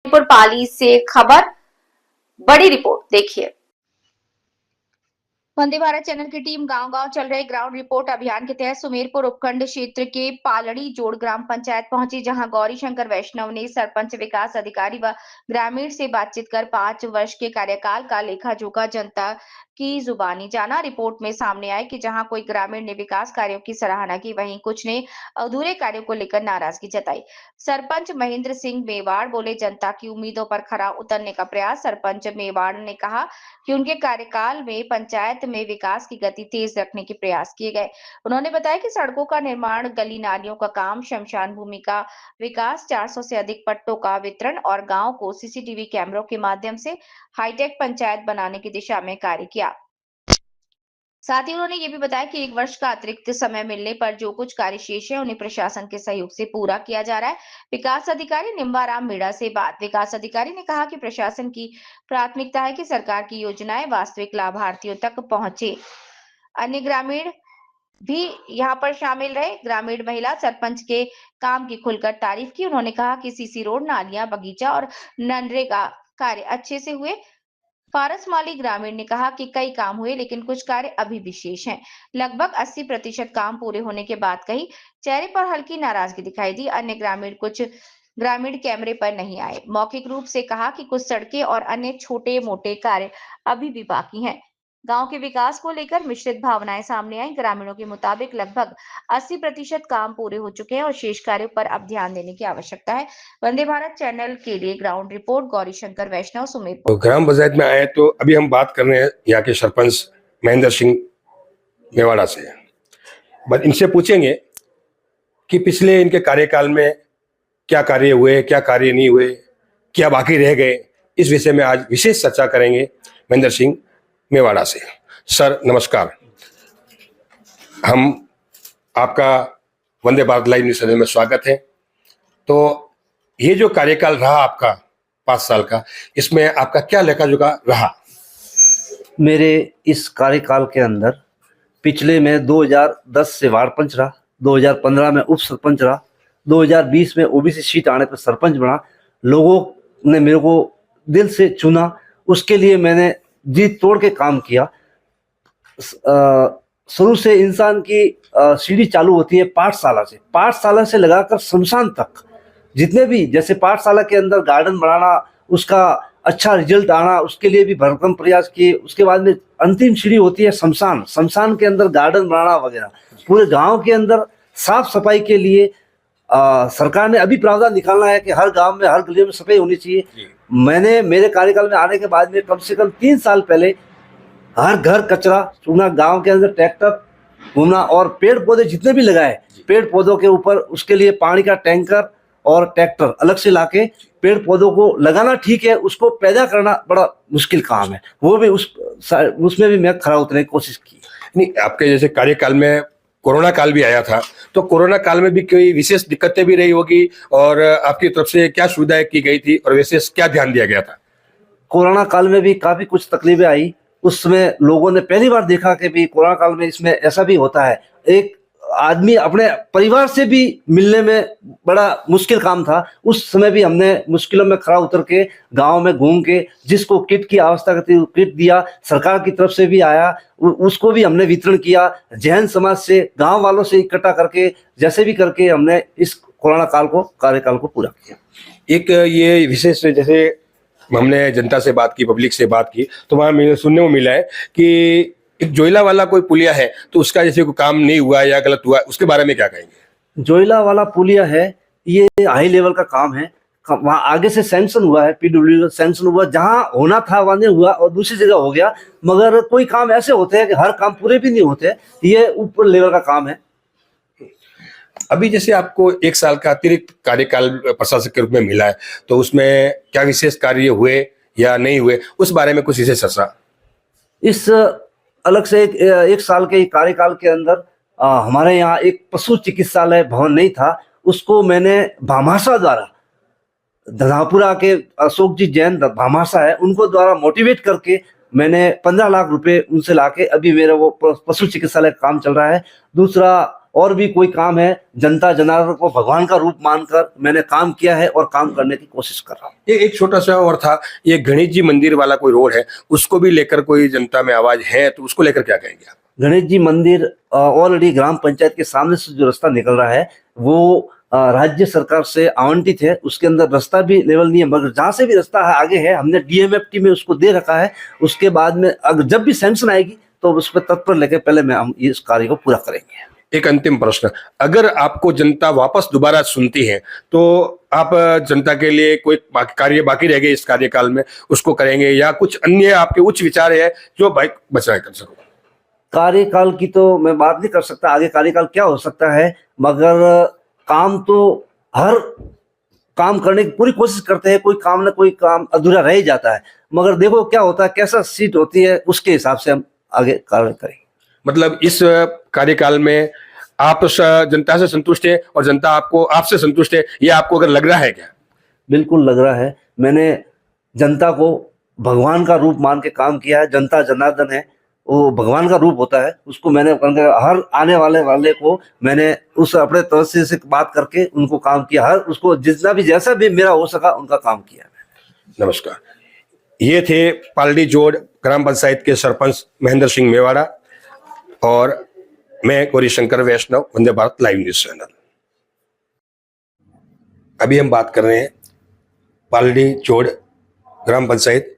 पाली से खबर, बड़ी रिपोर्ट देखिए। वंदे भारत चैनल की टीम गांव-गांव चल रहे ग्राउंड रिपोर्ट अभियान के तहत सुमेरपुर उपखंड क्षेत्र के पालड़ी जोड़ ग्राम पंचायत पहुंची, जहां गौरी शंकर वैष्णव ने सरपंच, विकास अधिकारी व ग्रामीण से बातचीत कर 5 वर्ष के कार्यकाल का लेखा जोखा जनता की जुबानी जाना। रिपोर्ट में सामने आए कि जहां कोई ग्रामीण ने विकास कार्यों की सराहना की, वहीं कुछ ने अधूरे कार्यों को लेकर नाराजगी जताई। सरपंच महेंद्र सिंह मेवाड़ बोले, जनता की उम्मीदों पर खरा उतरने का प्रयास। सरपंच मेवाड़ ने कहा कि उनके कार्यकाल में पंचायत में विकास की गति तेज रखने के प्रयास किए गए। उन्होंने बताया कि सड़कों का निर्माण, गली नालियों का काम, शमशान भूमि का विकास, 400 से अधिक पट्टों का वितरण और गांव को सीसीटीवी कैमरों के माध्यम से हाईटेक पंचायत बनाने की दिशा में कार्य किया। साथ ही उन्होंने ये भी बताया कि 1 वर्ष का अतिरिक्त समय मिलने पर जो कुछ कार्य शेष है, उन्हें प्रशासन के सहयोग से पूरा किया जा रहा है। विकास अधिकारी निम्बाराम मीणा से बात। विकास अधिकारी ने कहा कि प्रशासन की प्राथमिकता है कि सरकार की योजनाएं वास्तविक लाभार्थियों तक पहुंचे। अन्य ग्रामीण भी यहाँ पर शामिल रहे। ग्रामीण महिला सरपंच के काम की खुलकर तारीफ की। उन्होंने कहा कि सीसी रोड, नालियां, बगीचा और मनरेगा कार्य अच्छे से हुए। पारस माली ग्रामीण ने कहा कि कई काम हुए, लेकिन कुछ कार्य अभी भी शेष हैं। लगभग 80% काम पूरे होने के बाद कही चेहरे पर हल्की नाराजगी दिखाई दी। अन्य कुछ ग्रामीण कैमरे पर नहीं आए। मौखिक रूप से कहा कि कुछ सड़कें और अन्य छोटे मोटे कार्य अभी भी बाकी हैं। गांव के विकास को लेकर मिश्रित भावनाएं सामने आई। ग्रामीणों के मुताबिक लगभग 80% काम पूरे हो चुके हैं और शेष कार्यों पर अब ध्यान देने की आवश्यकता है। वंदे भारत चैनल के लिए ग्राउंड रिपोर्ट गौरी शंकर वैष्णव, सुमेरपुर। ग्राम पंचायत में आए तो अभी हम बात कर रहे हैं यहाँ के सरपंच महेंद्र सिंह मेवाड़ा से। बस इनसे पूछेंगे कि पिछले इनके कार्यकाल में क्या कार्य हुए, क्या कार्य नहीं हुए, क्या बाकी रह गए। इस विषय में आज विशेष चर्चा करेंगे महेंद्र सिंह मेवाड़ा से। सर नमस्कार, हम आपका Vande Bharat live news channel में स्वागत है। तो ये जो कार्यकाल रहा आपका 5 साल का, इसमें आपका क्या लेखा जोखा रहा? मेरे इस कार्यकाल के अंदर पिछले में 2010 से वार्ड पंच रहा, 2015 में उप सरपंच रहा, 2020 में ओबीसी सीट आने पर सरपंच बना। लोगों ने मेरे को दिल से चुना, उसके लिए मैंने जी तोड़ के काम किया। शुरू से इंसान की सीढ़ी चालू होती है पाठशाला से लगाकर शमशान तक। जितने भी, जैसे पाठशाला के अंदर गार्डन बनाना, उसका अच्छा रिजल्ट आना, उसके लिए भी भरपूर प्रयास किए। उसके बाद में अंतिम सीढ़ी होती है शमशान के अंदर गार्डन बनाना वगैरह। पूरे गांव के अंदर साफ सफाई के लिए सरकार ने अभी प्रावधान निकालना है कि हर गांव में, हर गली में सफाई होनी चाहिए। मैंने मेरे कार्यकाल में आने के बाद में कम से कम 3 साल पहले हर घर कचरा चूना, गांव के अंदर ट्रैक्टर घूमना और पेड़ पौधे जितने भी लगाए, पेड़ पौधों के ऊपर उसके लिए पानी का टैंकर और ट्रैक्टर अलग से लाके पेड़ पौधों को लगाना ठीक है, उसको पैदा करना बड़ा मुश्किल काम है। वो भी उसमें भी मैं खरा उतरने की कोशिश की। नहीं, आपके जैसे कार्यकाल में कोरोना काल भी आया था, तो कोरोना काल में भी कोई विशेष दिक्कतें भी रही होगी और आपकी तरफ से क्या सुविधाएं की गई थी और विशेष क्या ध्यान दिया गया था? कोरोना काल में भी काफी कुछ तकलीफें आई। उस समय लोगों ने पहली बार देखा कि भी कोरोना काल में इसमें ऐसा भी होता है। एक आदमी अपने परिवार से भी मिलने में बड़ा मुश्किल काम था। उस समय भी हमने मुश्किलों में खड़ा उतर के गांव में घूम के जिसको किट की आवश्यकता थी किट दिया, सरकार की तरफ से भी आया, उसको भी हमने वितरण किया। जैन समाज से, गांव वालों से इकट्ठा करके जैसे भी करके हमने इस कोरोना कार्यकाल को पूरा किया। एक ये विशेष, जैसे हमने जनता से बात की, पब्लिक से बात की, तो वहाँ सुनने को मिला है कि एक जोइला वाला कोई पुलिया है, तो उसका जैसे कोई काम नहीं हुआ या गलत हुआ, उसके बारे में क्या कहेंगे? जोइला वाला पुलिया है, ये हाई लेवल का काम है। वहाँ आगे से सैंक्शन हुआ है, पीडब्ल्यू का सैंक्शन हुआ, जहाँ होना था वहाँ नहीं हुआ और दूसरी जगह हो गया। मगर कोई काम ऐसे होते हैं कि हर काम पूरे भी नहीं होते, ये ऊपर लेवल का काम है। अभी जैसे आपको 1 साल का अतिरिक्त कार्यकाल प्रशासक के रूप में मिला है, तो उसमें क्या विशेष कार्य हुए या नहीं हुए, उस बारे में कुछ विशेष चर्चा? इस अलग से एक साल के कार्यकाल के अंदर हमारे यहाँ एक पशु चिकित्सालय भवन नहीं था, उसको मैंने भामाशाह द्वारा, धनापुरा के अशोक जी जैन भामाशाह है, उनको द्वारा मोटिवेट करके मैंने 15 लाख रुपए उनसे लाके अभी मेरा वो पशु चिकित्सालय का काम चल रहा है। दूसरा और भी कोई काम है, जनता जनार्दन को भगवान का रूप मानकर मैंने काम किया है और काम करने की कोशिश कर रहा हूँ। ये एक छोटा सा और था, ये गणेश जी मंदिर वाला कोई रोड है, उसको भी लेकर कोई जनता में आवाज है, तो उसको लेकर क्या कहेंगे आप? गणेश जी मंदिर ऑलरेडी ग्राम पंचायत के सामने से जो रास्ता निकल रहा है वो राज्य सरकार से आवंटित है, उसके अंदर रास्ता भी लेवल नहीं है, मगर जहाँ से भी रास्ता है आगे है, हमने डीएमएफटी में उसको दे रखा है। उसके बाद में अगर जब भी सैंक्शन आएगी तो उस पर तत्पर लेके पहले में हम इस कार्य को पूरा करेंगे। एक अंतिम प्रश्न, अगर आपको जनता वापस दोबारा सुनती है तो आप जनता के लिए कोई कार्य बाकी रह गए इस कार्यकाल में, उसको करेंगे या कुछ अन्य आपके उच्च विचार है जो भाई बचाए कर सको? कार्यकाल की तो मैं बात नहीं कर सकता, आगे कार्यकाल क्या हो सकता है, मगर काम तो हर काम करने की पूरी कोशिश करते हैं, कोई काम ना कोई काम अधूरा रह ही जाता है, मगर देखो क्या होता है, कैसा सीट होती है उसके हिसाब से हम आगे कार्य करेंगे। मतलब इस कार्यकाल में आप जनता से संतुष्ट है और जनता आपको आपसे संतुष्ट है, ये आपको अगर लग रहा है क्या? बिल्कुल लग रहा है। मैंने जनता को भगवान का रूप मान के काम किया है। जनता जनार्दन है, वो भगवान का रूप होता है, उसको मैंने हर आने वाले को मैंने उस अपने तरफ से बात करके उनको काम किया, हर उसको जितना भी जैसा भी मेरा हो सका उनका काम किया। नमस्कार, ये थे पालड़ी जोड़ ग्राम पंचायत के सरपंच महेंद्र सिंह मेवाड़ा और मैं गौरीशंकर वैष्णव, Vande Bharat live news channel. अभी हम बात कर रहे हैं पालड़ी जोड़ ग्राम पंचायत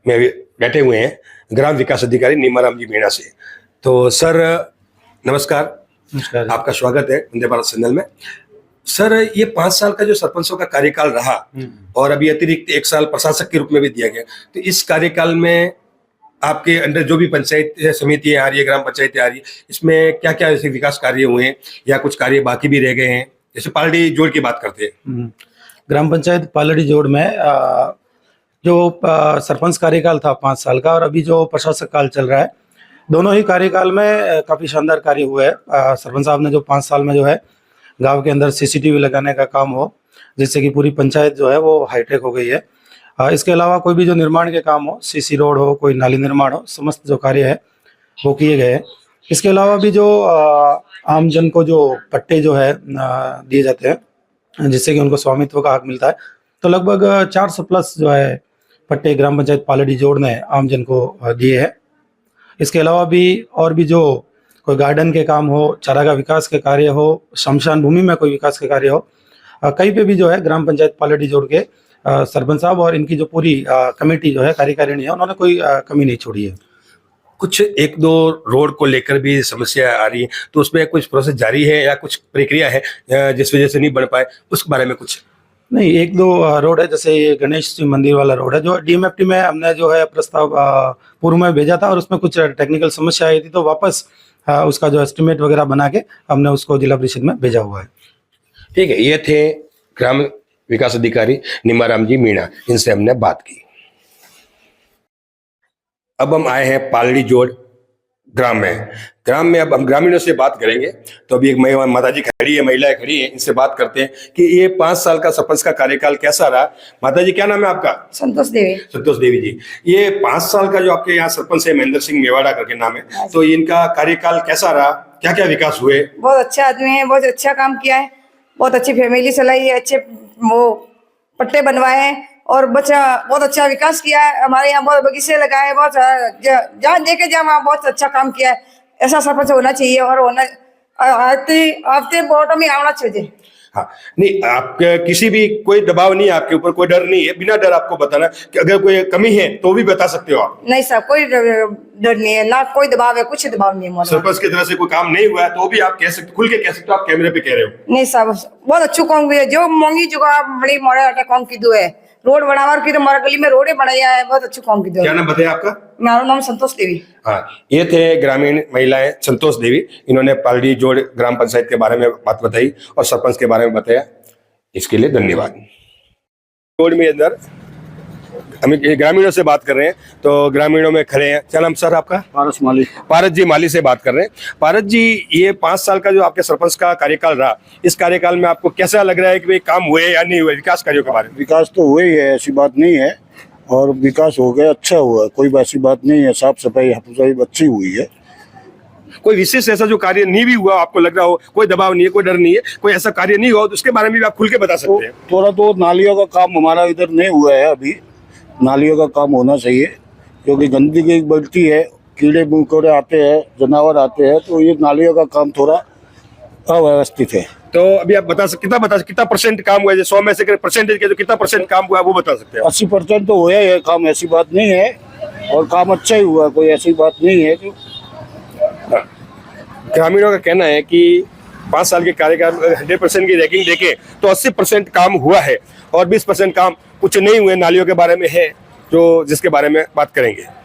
में बैठे हुए हैं ग्राम विकास अधिकारी नीमाराम जी मीणा से। तो सर नमस्कार। नमस्कार, आपका स्वागत है वंदे भारत चैनल में। सर ये 5 साल का जो सरपंचों का कार्यकाल रहा और अभी अतिरिक्त 1 साल प्रशासक के रूप में भी दिया गया, तो इस कार्यकाल में आपके अंदर जो भी पंचायत समितियां आ रही है, ग्राम पंचायतें आ रही है, इसमें क्या क्या ऐसे विकास कार्य हुए हैं या कुछ कार्य बाकी भी रह गए हैं? जैसे पालड़ी जोड़ की बात करते हैं, ग्राम पंचायत पालड़ी जोड़ में जो सरपंच कार्यकाल था 5 साल का और अभी जो प्रशासक काल चल रहा है, दोनों ही कार्यकाल में काफ़ी शानदार कार्य हुए हैं। सरपंच साहब ने जो 5 साल में जो है गांव के अंदर सीसीटीवी लगाने का काम हो, जिससे कि पूरी पंचायत जो है वो हाईटेक हो गई है। इसके अलावा कोई भी जो निर्माण के काम हो, सीसी रोड हो, कोई नाली निर्माण हो, समस्त जो कार्य है वो किए गए हैं। इसके अलावा भी जो आमजन को जो पट्टे जो है दिए जाते हैं, जिससे कि उनको स्वामित्व का हक मिलता है, तो लगभग 400 प्लस जो है पट्टे ग्राम पंचायत पालड़ी जोड़ ने आमजन को दिए हैं। इसके अलावा भी और भी जो कोई गार्डन के काम हो, चारागाह विकास के कार्य हो, शमशान भूमि में कोई विकास के कार्य हो, कहीं पे भी जो है ग्राम पंचायत पालड़ी जोड़ के सरपंच साहब और इनकी जो पूरी कमेटी जो है कार्यकारिणी है, उन्होंने कोई कमी नहीं छोड़ी है। कुछ 1-2 रोड को लेकर भी समस्या आ रही है, तो उसमें कुछ प्रोसेस जारी है या कुछ प्रक्रिया है जिस वजह से नहीं बन पाए, उस बारे में कुछ? नहीं, 1-2 रोड है, जैसे ये गणेश जी मंदिर वाला रोड है जो डीएमएफटी में हमने जो है प्रस्ताव पूर्व में भेजा था और उसमें कुछ टेक्निकल समस्या आई थी, तो वापस उसका जो एस्टिमेट वगैरह बना के हमने उसको जिला परिषद में भेजा हुआ है। ठीक है, ये थे ग्राम विकास अधिकारी नीमाराम जी मीणा, इनसे हमने बात की। अब हम आए हैं पालड़ी जोड़ ग्राम में अब हम ग्रामीणों से बात करेंगे। तो अभी एक माता जी खड़ी है, महिलाएं खड़ी है, इनसे बात करते हैं कि ये 5 साल का सरपंच का कार्यकाल कैसा रहा। माता जी क्या नाम है आपका? संतोष देवी। संतोष देवी जी, ये 5 साल का जो आपके यहाँ सरपंच है महेंद्र सिंह मेवाड़ा करके नाम है, तो इनका कार्यकाल कैसा रहा, क्या क्या विकास हुए? बहुत अच्छा आदमी है, बहुत अच्छा काम किया है, बहुत अच्छी फैमिली चलाई है, अच्छे वो पट्टे बनवाए हैं और बहुत अच्छा विकास किया है। हमारे यहाँ बहुत बगीचे लगाए, बहुत जहाँ देखे जहाँ वहाँ बहुत अच्छा काम किया है। ऐसा सरपंच होना चाहिए और होना आते वोटों में आना चाहिए। हाँ, नहीं आपके किसी भी कोई दबाव नहीं है आपके ऊपर, कोई डर नहीं है, बिना डर आपको बताना कि अगर कोई कमी है तो भी बता सकते हो आप। नहीं साहब, कोई डर नहीं है, ना कोई दबाव है, कुछ दबाव नहीं है। सरपंच की तरफ से कोई काम नहीं हुआ है तो भी आप कह सकते, खुल के कह सकते हो, आप कैमरे पे कह रहे हो। नहीं साहब, बहुत अच्छू काम किया, जो मांगी जो बड़ी मोड़ा काम की दो है, रोड बनावर की तो हमारा गली में रोडे बनाया है, बहुत अच्छू काम की दो। क्या नाम बताया आपका? मेरा नाम संतोष देवी। हाँ, ये थे ग्रामीण महिलाएं संतोष देवी, इन्होंने पालड़ी जोड़ ग्राम पंचायत के बारे में बात बताई और सरपंच के बारे में बताया, इसके लिए धन्यवाद। जोड़ में अंदर हम ग्रामीणों से बात कर रहे हैं, तो ग्रामीणों में खड़े हैं। क्या नाम सर आपका? पारस जी माली से बात कर रहे हैं। पारस जी, ये 5 साल का जो आपके सरपंच का कार्यकाल रहा, इस कार्यकाल में आपको कैसा लग रहा है कि भाई काम हुए या नहीं हुए, विकास कार्यों के बारे में? विकास तो हुए ही है, ऐसी बात नहीं है, और विकास हो गया, अच्छा हुआ, कोई ऐसी बात नहीं है। साफ सफाई अच्छी हुई है, कोई विशेष ऐसा जो कार्य नहीं भी हुआ आपको लग रहा हो, कोई दबाव नहीं है, कोई डर नहीं है, कोई ऐसा कार्य नहीं हुआ तो उसके बारे में भी आप खुल के बता सकते हैं। थोड़ा तो नालियों का काम हमारा इधर नहीं हुआ है अभी, नालियों का काम होना चाहिए क्योंकि गंदगी बढ़ती है, कीड़े मकोड़े आते हैं, जानवर आते हैं, तो ये नालियों का काम थोड़ा अव्यवस्थित है। तो अभी आप कितना परसेंट काम हुआ है? 100 में से परसेंटेज के जो कितना परसेंट काम हुआ है वो बता सकते हैं? 80% तो हुआ है काम, ऐसी बात नहीं है, और काम अच्छा ही हुआ, कोई ऐसी बात नहीं है। जो ग्रामीणों का कहना है कि 5 साल के कार्यकाल 100% की रैंकिंग देखें तो 80% काम हुआ है और 20% काम कुछ नहीं हुए नालियों के बारे में है, जो जिसके बारे में बात करेंगे।